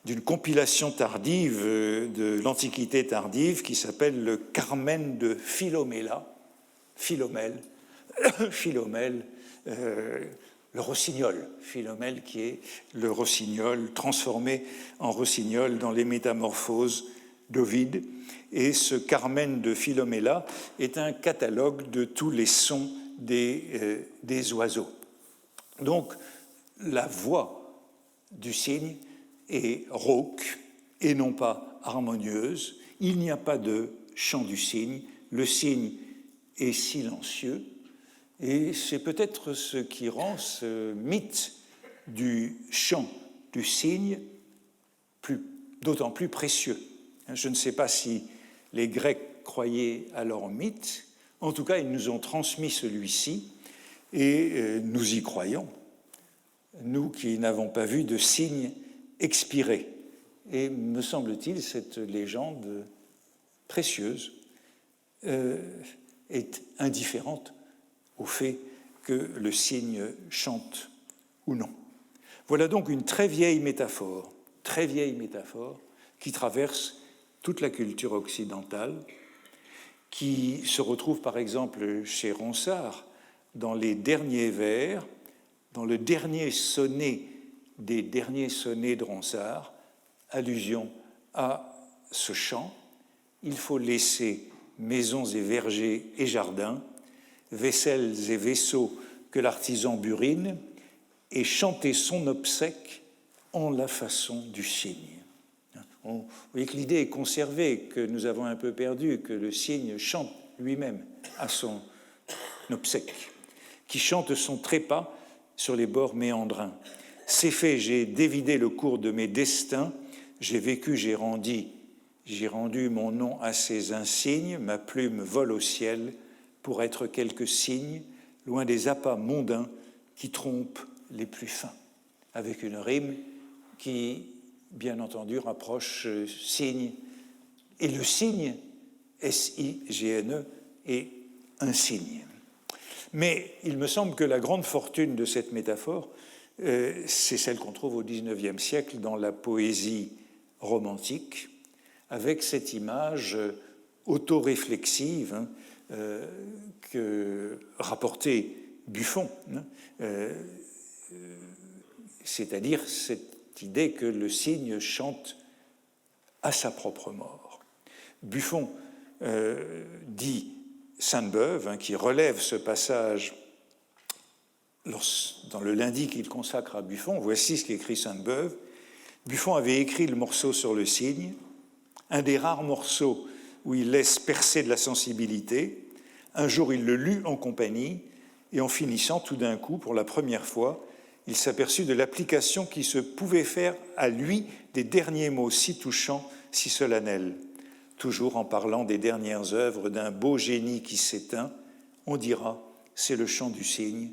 d'une compilation tardive de l'Antiquité tardive qui s'appelle le Carmen de Philomèle, le rossignol, Philomèle qui est le rossignol transformé en rossignol dans les Métamorphoses d'Ovide. Et ce Carmen de Philomèle est un catalogue de tous les sons des oiseaux. Donc, la voix du cygne est rauque et non pas harmonieuse. Il n'y a pas de chant du cygne. Le cygne est silencieux. Et c'est peut-être ce qui rend ce mythe du chant du cygne d'autant plus précieux. Je ne sais pas si les Grecs croyaient à leur mythe. En tout cas, ils nous ont transmis celui-ci et nous y croyons, nous qui n'avons pas vu de cygne expirer. Et me semble-t-il, cette légende précieuse est indifférente au fait que le cygne chante ou non. Voilà donc une très vieille métaphore qui traverse toute la culture occidentale, qui se retrouve par exemple chez Ronsard dans les derniers vers, dans le dernier sonnet des derniers sonnets de Ronsard, allusion à ce chant. Il faut laisser maisons et vergers et jardins, vaisselles et vaisseaux que l'artisan burine, et chanter son obsèque en la façon du cygne. Vous voyez que l'idée est conservée, que nous avons un peu perdu, que le cygne chante lui-même à son obsèque, qui chante son trépas sur les bords méandrins. C'est fait, j'ai dévidé le cours de mes destins, j'ai vécu, j'ai rendu mon nom à ces insignes, ma plume vole au ciel pour être quelques signes, loin des appâts mondains qui trompent les plus fins. Avec une rime qui, bien entendu, rapproche cygne. Et le cygne, S-I-G-N-E, est un cygne. Mais il me semble que la grande fortune de cette métaphore, c'est celle qu'on trouve au XIXe siècle dans la poésie romantique, avec cette image autoréflexive que rapportait Buffon, c'est-à-dire cette idée que le cygne chante à sa propre mort. Buffon dit Sainte-Beuve, qui relève ce passage dans le lundi qu'il consacre à Buffon. Voici ce qu'écrit Sainte-Beuve. Buffon avait écrit le morceau sur le cygne, un des rares morceaux où il laisse percer de la sensibilité. Un jour, il le lut en compagnie, et en finissant, tout d'un coup, pour la première fois, il s'aperçut de l'application qui se pouvait faire à lui des derniers mots si touchants, si solennels. Toujours en parlant des dernières œuvres d'un beau génie qui s'éteint, on dira, c'est le chant du cygne,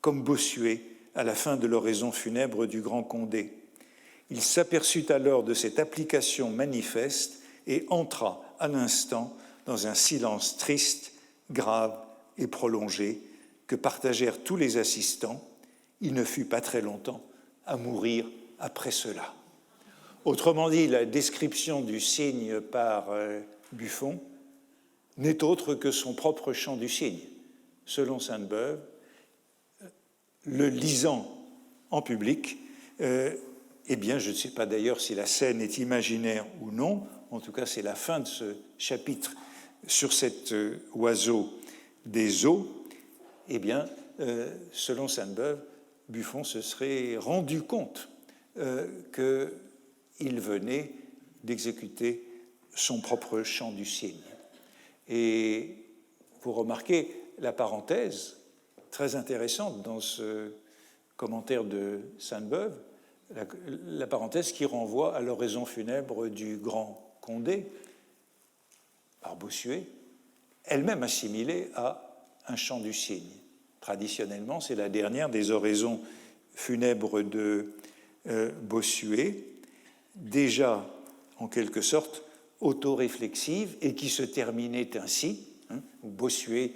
comme Bossuet à la fin de l'oraison funèbre du grand Condé. Il s'aperçut alors de cette application manifeste et entra à l'instant dans un silence triste, grave et prolongé que partagèrent tous les assistants. Il ne fut pas très longtemps à mourir après cela. Autrement dit, la description du cygne par Buffon n'est autre que son propre chant du cygne. Selon Sainte-Beuve, le lisant en public, eh bien, je ne sais pas d'ailleurs si la scène est imaginaire ou non, en tout cas c'est la fin de ce chapitre sur cet oiseau des eaux, eh bien, selon Sainte-Beuve, Buffon se serait rendu compte qu'il venait d'exécuter son propre chant du cygne. Et vous remarquez la parenthèse très intéressante dans ce commentaire de Sainte-Beuve, la parenthèse qui renvoie à l'oraison funèbre du grand Condé par Bossuet, elle-même assimilée à un chant du cygne. Traditionnellement, c'est la dernière des oraisons funèbres de Bossuet, déjà en quelque sorte autoréflexive et qui se terminait ainsi, où Bossuet,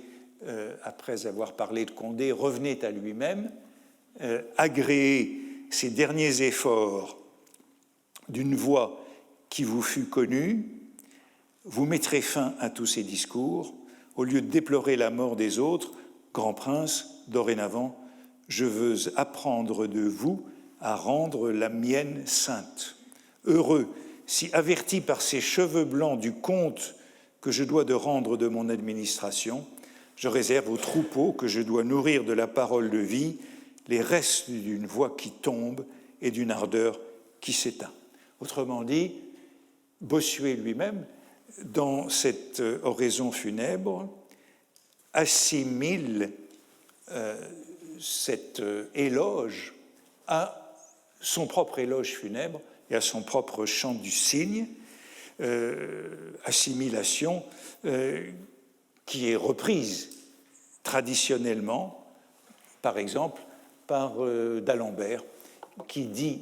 après avoir parlé de Condé, revenait à lui-même, agréez ces derniers efforts d'une voix qui vous fut connue, vous mettrez fin à tous ces discours, au lieu de déplorer la mort des autres, grand prince, dorénavant, je veux apprendre de vous à rendre la mienne sainte. Heureux, si averti par ces cheveux blancs du compte que je dois de rendre de mon administration, je réserve au troupeau que je dois nourrir de la parole de vie les restes d'une voix qui tombe et d'une ardeur qui s'éteint. Autrement dit, Bossuet lui-même, dans cette oraison funèbre, assimile cet éloge à son propre éloge funèbre et à son propre chant du cygne, assimilation qui est reprise traditionnellement, par exemple, par d'Alembert, qui dit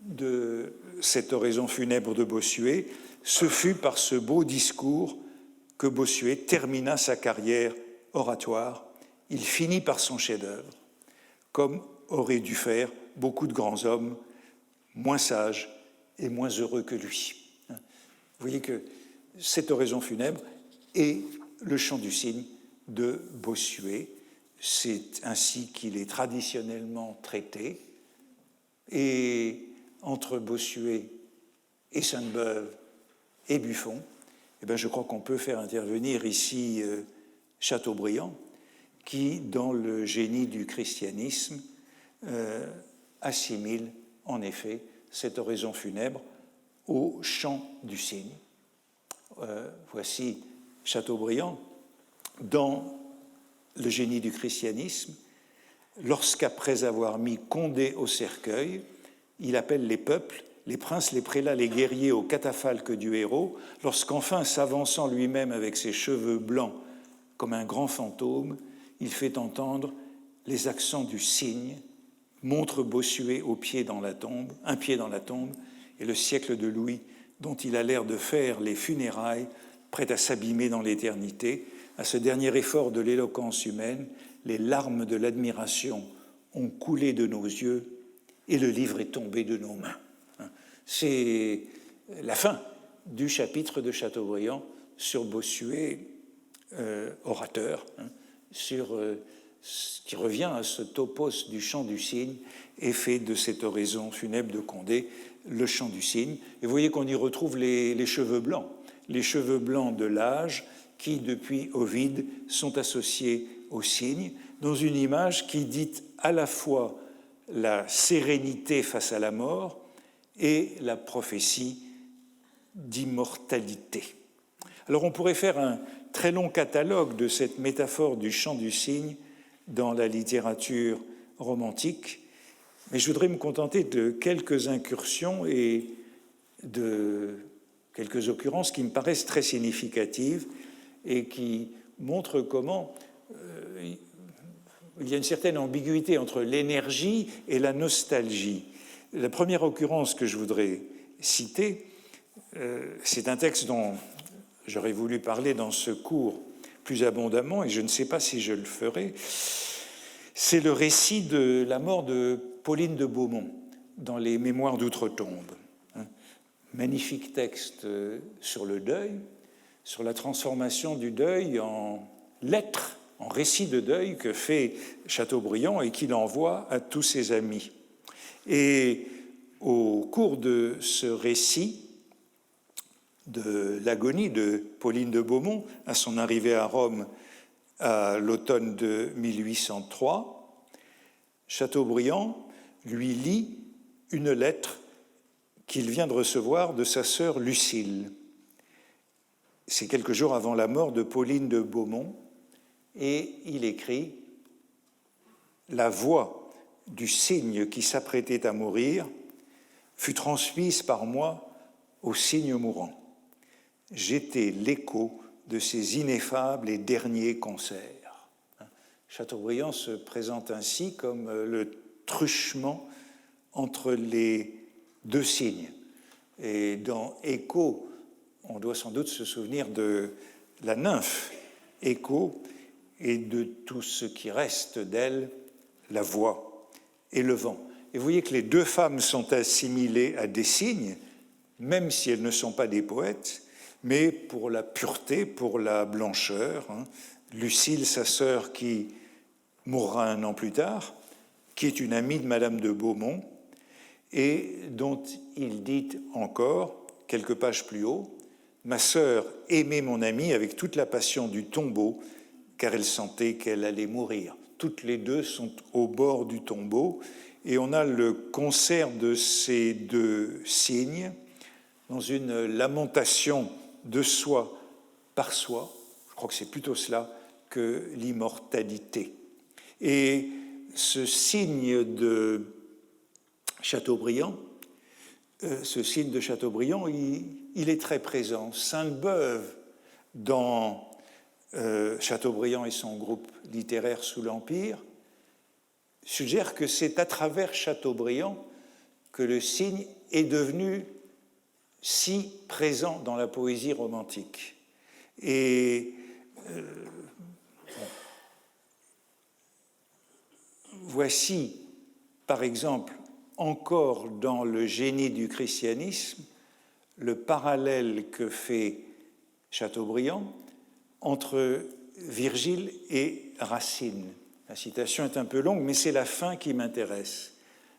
de cette oraison funèbre de Bossuet, ce fut par ce beau discours que Bossuet termina sa carrière oratoire. Il finit par son chef-d'œuvre, comme auraient dû faire beaucoup de grands hommes, moins sages et moins heureux que lui. Vous voyez que cette oraison funèbre est le chant du cygne de Bossuet. C'est ainsi qu'il est traditionnellement traité. Et entre Bossuet et Sainte-Beuve et Buffon, eh bien, je crois qu'on peut faire intervenir ici Chateaubriand, qui, dans le génie du christianisme, assimile en effet cette oraison funèbre au chant du cygne. Voici Chateaubriand dans le génie du christianisme, lorsqu'après avoir mis Condé au cercueil, il appelle les peuples, les princes, les prélats, les guerriers au catafalque du héros, lorsqu'enfin, s'avançant lui-même avec ses cheveux blancs comme un grand fantôme, il fait entendre les accents du cygne, montre Bossuet un pied dans la tombe, et le siècle de Louis, dont il a l'air de faire les funérailles, prêt à s'abîmer dans l'éternité. À ce dernier effort de l'éloquence humaine, les larmes de l'admiration ont coulé de nos yeux et le livre est tombé de nos mains. C'est la fin du chapitre de Chateaubriand sur Bossuet, orateur, qui revient à ce topos du chant du cygne et fait de cette oraison funèbre de Condé le chant du cygne. Et vous voyez qu'on y retrouve les cheveux blancs de l'âge qui, depuis Ovide, sont associés au cygne, dans une image qui dit à la fois la sérénité face à la mort et la prophétie d'immortalité. Alors on pourrait faire un très long catalogue de cette métaphore du chant du cygne dans la littérature romantique, mais je voudrais me contenter de quelques incursions et de quelques occurrences qui me paraissent très significatives et qui montrent comment il y a une certaine ambiguïté entre l'énergie et la nostalgie. La première occurrence que je voudrais citer, c'est un texte dont j'aurais voulu parler dans ce cours plus abondamment, et je ne sais pas si je le ferai. C'est le récit de la mort de Pauline de Beaumont dans les Mémoires d'Outre-Tombe. Magnifique texte sur le deuil, sur la transformation du deuil en lettre, en récit de deuil que fait Chateaubriand et qu'il envoie à tous ses amis. Et au cours de ce récit de l'agonie de Pauline de Beaumont, à son arrivée à Rome à l'automne de 1803, Chateaubriand lui lit une lettre qu'il vient de recevoir de sa sœur Lucile. C'est quelques jours avant la mort de Pauline de Beaumont, et il écrit « La voix du cygne qui s'apprêtait à mourir fut transmise par moi au cygne mourant. J'étais l'écho de ses ineffables et derniers concerts. » Chateaubriand se présente ainsi comme le truchement entre les deux cygnes. Et dans Écho, on doit sans doute se souvenir de la nymphe Écho et de tout ce qui reste d'elle, la voix et le vent. Et vous voyez que les deux femmes sont assimilées à des cygnes, même si elles ne sont pas des poètes, mais pour la pureté, pour la blancheur. Lucile, sa sœur, qui mourra un an plus tard, qui est une amie de Madame de Beaumont, et dont il dit encore, quelques pages plus haut, « Ma sœur aimait mon amie avec toute la passion du tombeau, car elle sentait qu'elle allait mourir. » Toutes les deux sont au bord du tombeau, et on a le concert de ces deux cygnes dans une lamentation de soi par soi. Je crois que c'est plutôt cela que l'immortalité. Et ce cygne de Chateaubriand, il est très présent. Sainte-Beuve, dans Chateaubriand et son groupe littéraire sous l'Empire, suggère que c'est à travers Chateaubriand que le cygne est devenu si présent dans la poésie romantique. Et voici, par exemple, encore dans le génie du christianisme, le parallèle que fait Chateaubriand entre Virgile et Racine. La citation est un peu longue, mais c'est la fin qui m'intéresse,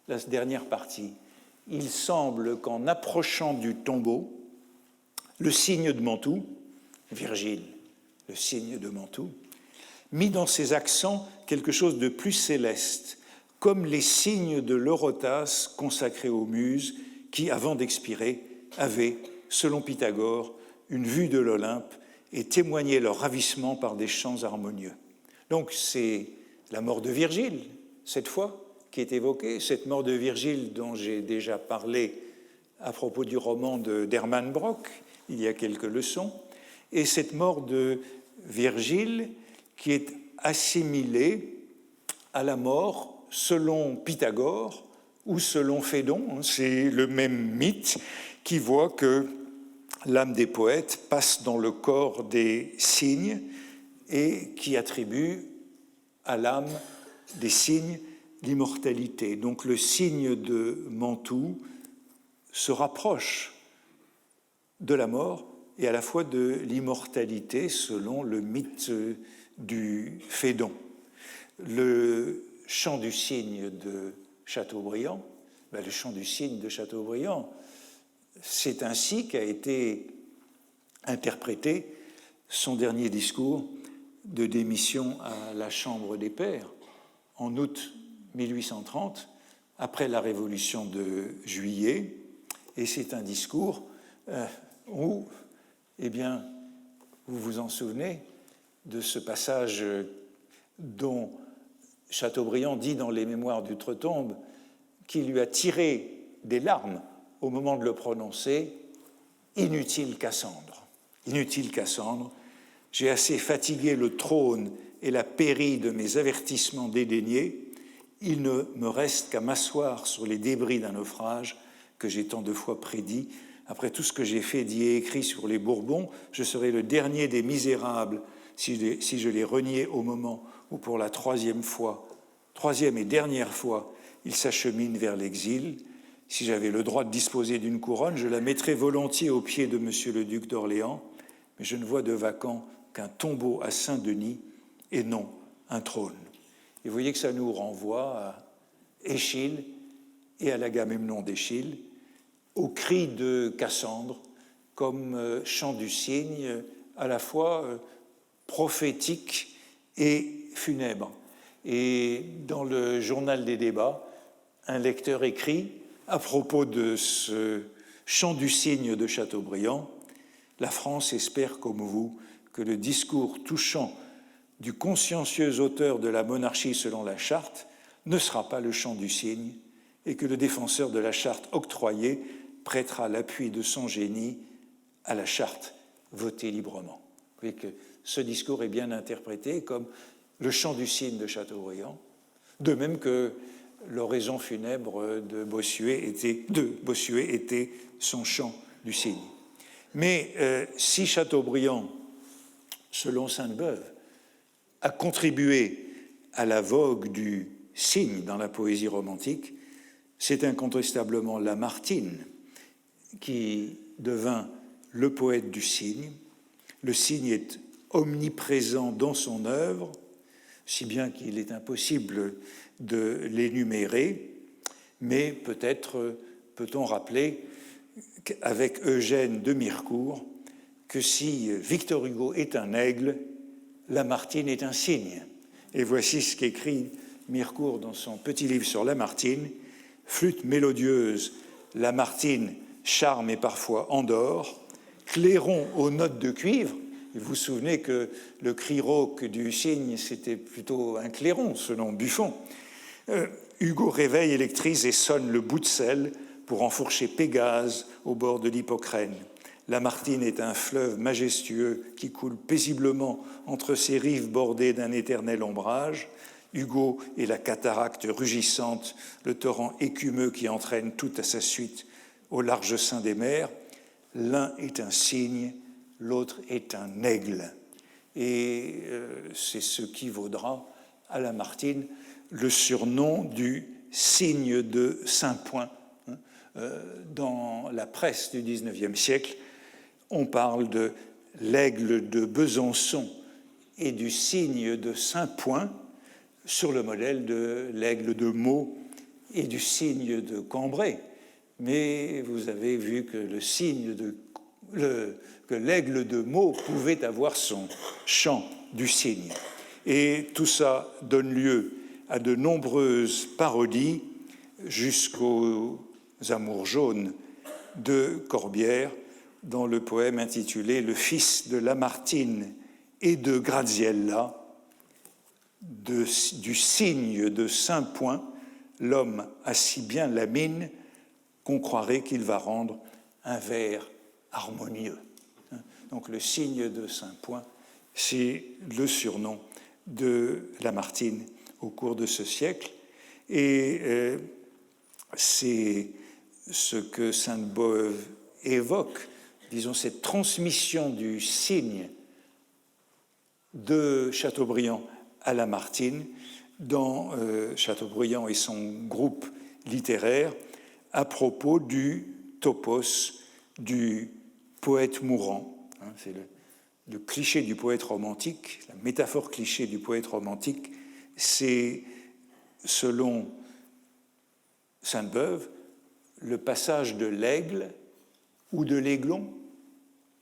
la dernière partie. « Il semble qu'en approchant du tombeau, le cygne de Mantoue, Virgile, le cygne de Mantoue, mit dans ses accents quelque chose de plus céleste, comme les cygnes de l'Eurotas consacrés aux muses qui, avant d'expirer, avaient, selon Pythagore, une vue de l'Olympe et témoignaient leur ravissement par des chants harmonieux. » Donc c'est la mort de Virgile, cette fois, qui est évoquée, cette mort de Virgile dont j'ai déjà parlé à propos du roman d'Hermann Brock, il y a quelques leçons, et cette mort de Virgile qui est assimilée à la mort selon Pythagore ou selon Phédon. C'est le même mythe qui voit que l'âme des poètes passe dans le corps des cygnes et qui attribue à l'âme des cygnes l'immortalité. Donc le cygne de Mantoue se rapproche de la mort et à la fois de l'immortalité selon le mythe du Phédon. Le chant du cygne de Chateaubriand, le chant du cygne de Chateaubriand, c'est ainsi qu'a été interprété son dernier discours de démission à la Chambre des Pairs en août 1830, après la Révolution de Juillet. Et c'est un discours où, eh bien, vous vous en souvenez de ce passage dont Chateaubriand dit dans les Mémoires d'Outre-Tombe qu'il lui a tiré des larmes au moment de le prononcer. « Inutile Cassandre, inutile Cassandre, j'ai assez fatigué le trône et la pairie de mes avertissements dédaignés. Il ne me reste qu'à m'asseoir sur les débris d'un naufrage que j'ai tant de fois prédit. Après tout ce que j'ai fait, dit et écrit sur les Bourbons, je serai le dernier des misérables si je les reniais au moment où pour la troisième et dernière fois, ils s'acheminent vers l'exil. Si j'avais le droit de disposer d'une couronne, je la mettrais volontiers aux pieds de monsieur le duc d'Orléans, mais je ne vois de vacant qu'un tombeau à Saint-Denis et non un trône. » Et vous voyez que ça nous renvoie à Échille et à l'Agamemnon d'Échille, au cri de Cassandre, comme chant du cygne, à la fois prophétique et funèbre. Et dans le journal des débats, un lecteur écrit à propos de ce Chant du cygne de Chateaubriand, la France espère comme vous que le discours touchant du consciencieux auteur de la monarchie selon la charte ne sera pas le chant du cygne et que le défenseur de la charte octroyée prêtera l'appui de son génie à la charte votée librement. Vous voyez que ce discours est bien interprété comme le chant du cygne de Chateaubriand, de même que l'oraison funèbre de Bossuet était son chant du cygne. Mais si Chateaubriand, selon Sainte-Beuve, a contribué à la vogue du cygne dans la poésie romantique, c'est incontestablement Lamartine qui devint le poète du cygne. Le cygne est omniprésent dans son œuvre, si bien qu'il est impossible de l'énumérer, mais peut-être peut-on rappeler avec Eugène de Mirecourt que si Victor Hugo est un aigle, Lamartine est un cygne. Et voici ce qu'écrit Mirecourt dans son petit livre sur Lamartine. Flûte mélodieuse, Lamartine, charme et parfois endort, clairon aux notes de cuivre. Vous vous souvenez que le cri rauque du cygne, c'était plutôt un clairon, selon Buffon. Hugo réveille, électrise et sonne le bout de sel pour enfourcher Pégase au bord de l'Hippocrène. Lamartine est un fleuve majestueux qui coule paisiblement entre ses rives bordées d'un éternel ombrage. Hugo est la cataracte rugissante, le torrent écumeux qui entraîne tout à sa suite au large sein des mers. L'un est un cygne, l'autre est un aigle. Et c'est ce qui vaudra à Lamartine le surnom du cygne de Saint-Point. Dans la presse du XIXe siècle, on parle de l'aigle de Besançon et du cygne de Saint-Point sur le modèle de l'aigle de Meaux et du cygne de Cambrai. Mais vous avez vu que que l'aigle de Meaux pouvait avoir son chant du cygne. Et tout ça donne lieu à de nombreuses parodies jusqu'aux Amours jaunes de Corbière, dans le poème intitulé « Le fils de Lamartine et de Graziella », du cygne de Saint-Point, l'homme a si bien la mine qu'on croirait qu'il va rendre un vers harmonieux. Donc le cygne de Saint-Point, c'est le surnom de Lamartine au cours de ce siècle. Et c'est ce que Sainte-Beuve évoque, disons, cette transmission du cygne de Chateaubriand à Lamartine dans Chateaubriand et son groupe littéraire à propos du topos du poète mourant. C'est le cliché du poète romantique, la métaphore cliché du poète romantique, c'est, selon Sainte-Beuve, le passage de l'aigle ou de l'aiglon,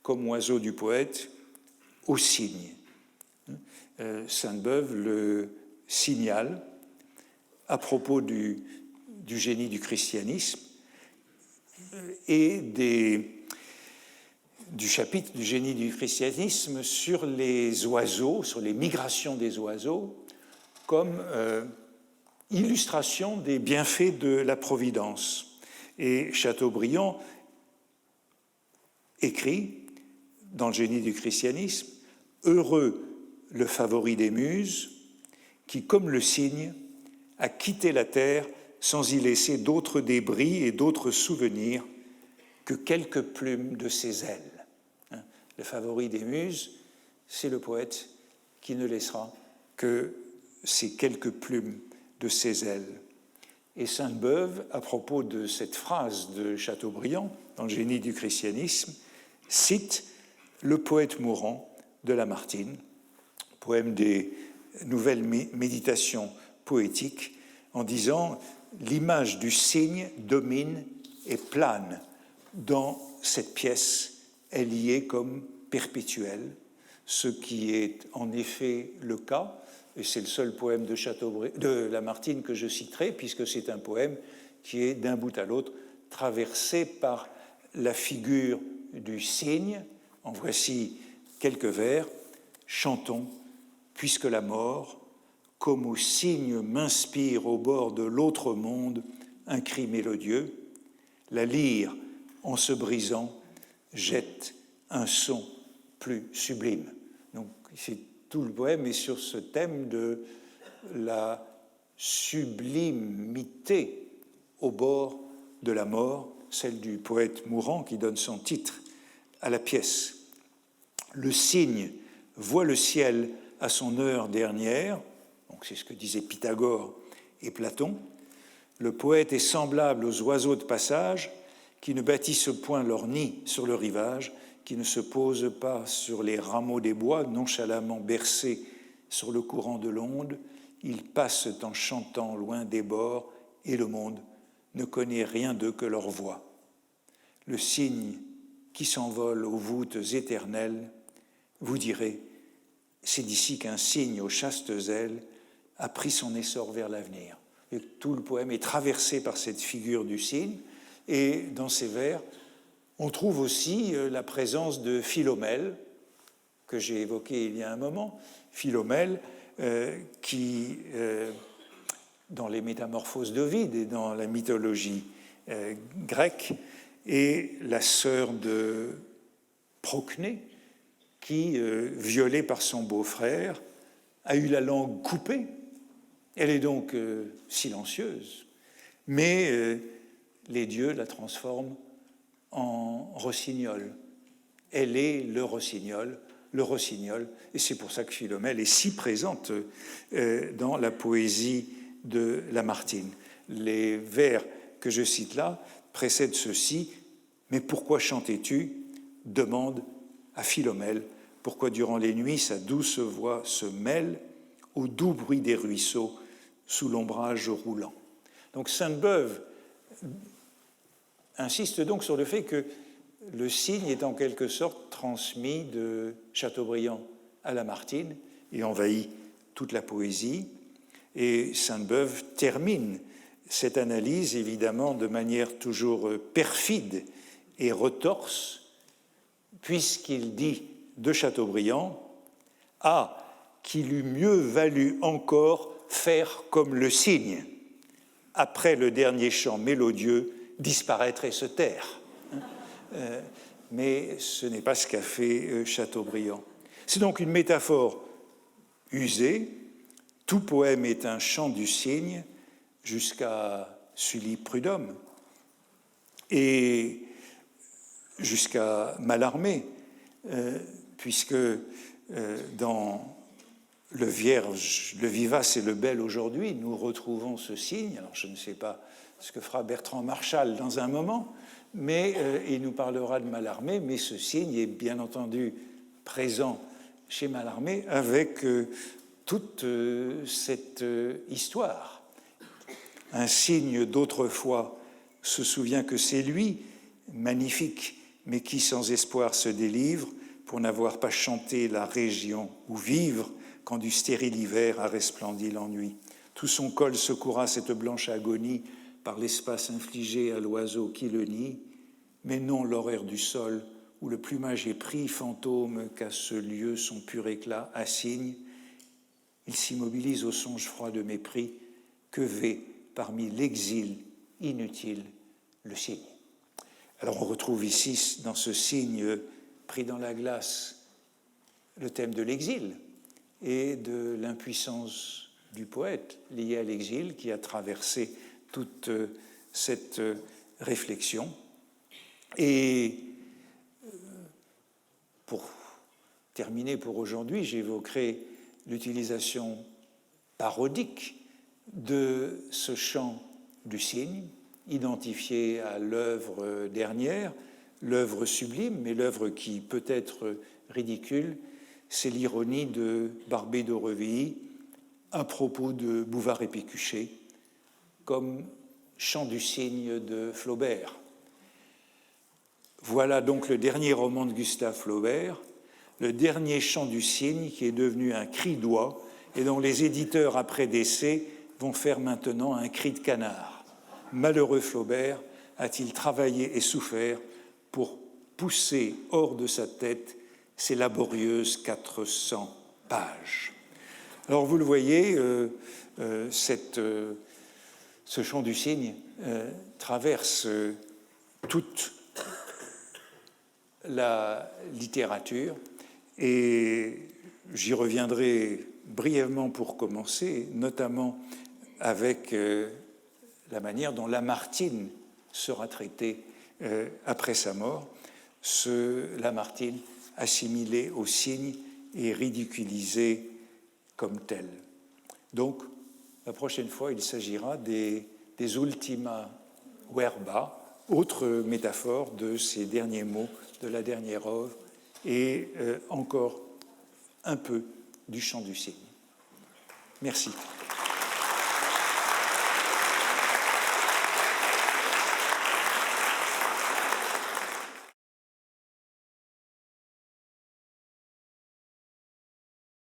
comme oiseau du poète, au cygne. Sainte-Beuve le signale à propos du génie du christianisme et du chapitre du génie du christianisme sur les oiseaux, sur les migrations des oiseaux, comme illustration des bienfaits de la Providence. Et Chateaubriand écrit, dans le génie du christianisme, « Heureux le favori des muses, qui, comme le cygne, a quitté la terre sans y laisser d'autres débris et d'autres souvenirs que quelques plumes de ses ailes. » Le favori des muses, c'est le poète qui ne laissera que ces quelques plumes de ses ailes. Et Sainte-Beuve, à propos de cette phrase de Chateaubriand, dans le génie du christianisme, cite le poète mourant de Lamartine, poème des nouvelles méditations poétiques, en disant « L'image du cygne domine et plane dans cette pièce, elle y est comme perpétuelle, ce qui est en effet le cas. » Et c'est le seul poème de Lamartine que je citerai, puisque c'est un poème qui est d'un bout à l'autre traversé par la figure du cygne. En voici quelques vers. Chantons, puisque la mort, comme au cygne, m'inspire au bord de l'autre monde un cri mélodieux. La lyre, en se brisant, jette un son plus sublime. Donc, c'est tout le poème est sur ce thème de la sublimité au bord de la mort, celle du poète mourant qui donne son titre à la pièce. Le cygne voit le ciel à son heure dernière, donc c'est ce que disaient Pythagore et Platon. Le poète est semblable aux oiseaux de passage qui ne bâtissent point leur nid sur le rivage, qui ne se posent pas sur les rameaux des bois, nonchalamment bercés sur le courant de l'onde. Ils passent en chantant loin des bords, et le monde ne connaît rien d'eux que leur voix. Le cygne qui s'envole aux voûtes éternelles, vous direz, c'est d'ici qu'un cygne aux chastes ailes a pris son essor vers l'avenir. Et tout le poème est traversé par cette figure du cygne, et dans ces vers, on trouve aussi la présence de Philomèle, que j'ai évoqué il y a un moment, Philomèle qui, dans les Métamorphoses d'Ovide et dans la mythologie grecque, est la sœur de Procné, qui, violée par son beau-frère, a eu la langue coupée. Elle est donc silencieuse, mais les dieux la transforment en rossignol. Elle est le rossignol, et c'est pour ça que Philomèle est si présente dans la poésie de Lamartine. Les vers que je cite là précèdent ceci. Mais pourquoi chantais-tu ? Demande à Philomèle. Pourquoi durant les nuits sa douce voix se mêle au doux bruit des ruisseaux sous l'ombrage roulant. Donc Sainte-Beuve insiste donc sur le fait que le cygne est en quelque sorte transmis de Chateaubriand à Lamartine et envahit toute la poésie. Et Sainte-Beuve termine cette analyse, évidemment, de manière toujours perfide et retorse, puisqu'il dit de Chateaubriand « Ah, qu'il eût mieux valu encore faire comme le cygne, après le dernier chant mélodieux, disparaître et se taire. » Mais ce n'est pas ce qu'a fait Chateaubriand. C'est donc une métaphore usée. Tout poème est un chant du cygne, jusqu'à Sully Prudhomme et jusqu'à Mallarmé, puisque dans le Vierge, le vivace et le bel aujourd'hui, nous retrouvons ce cygne. Alors je ne sais pas ce que fera Bertrand Marchal dans un moment, mais il nous parlera de Mallarmé, mais ce cygne est bien entendu présent chez Mallarmé avec toute cette histoire. Un cygne d'autrefois se souvient que c'est lui, magnifique, mais qui sans espoir se délivre pour n'avoir pas chanté la région où vivre quand du stérile hiver a resplendi l'ennui. Tout son col secoura cette blanche agonie par l'espace infligé à l'oiseau qui le nie, mais non l'horaire du sol où le plumage est pris, fantôme qu'à ce lieu son pur éclat assigne. Il s'immobilise au songe froid de mépris que vait parmi l'exil inutile le cygne. Alors on retrouve ici, dans ce cygne pris dans la glace, le thème de l'exil et de l'impuissance du poète lié à l'exil qui a traversé toute cette réflexion. Et pour terminer pour aujourd'hui, j'évoquerai l'utilisation parodique de ce chant du cygne, identifié à l'œuvre dernière, l'œuvre sublime, mais l'œuvre qui peut être ridicule, c'est l'ironie de Barbé d'Aurevilly à propos de Bouvard et Pécuchet, comme chant du cygne de Flaubert. Voilà donc le dernier roman de Gustave Flaubert, le dernier chant du cygne qui est devenu un cri d'oie et dont les éditeurs, après décès, vont faire maintenant un cri de canard. Malheureux Flaubert a-t-il travaillé et souffert pour pousser hors de sa tête ces laborieuses 400 pages. Alors vous le voyez, ce chant du cygne traverse toute la littérature, et j'y reviendrai brièvement pour commencer, notamment avec la manière dont Lamartine sera traité après sa mort, ce Lamartine assimilé au cygne et ridiculisé comme tel. Donc, la prochaine fois, il s'agira des ultima verba, autre métaphore de ces derniers mots de la dernière œuvre, et encore un peu du chant du cygne. Merci.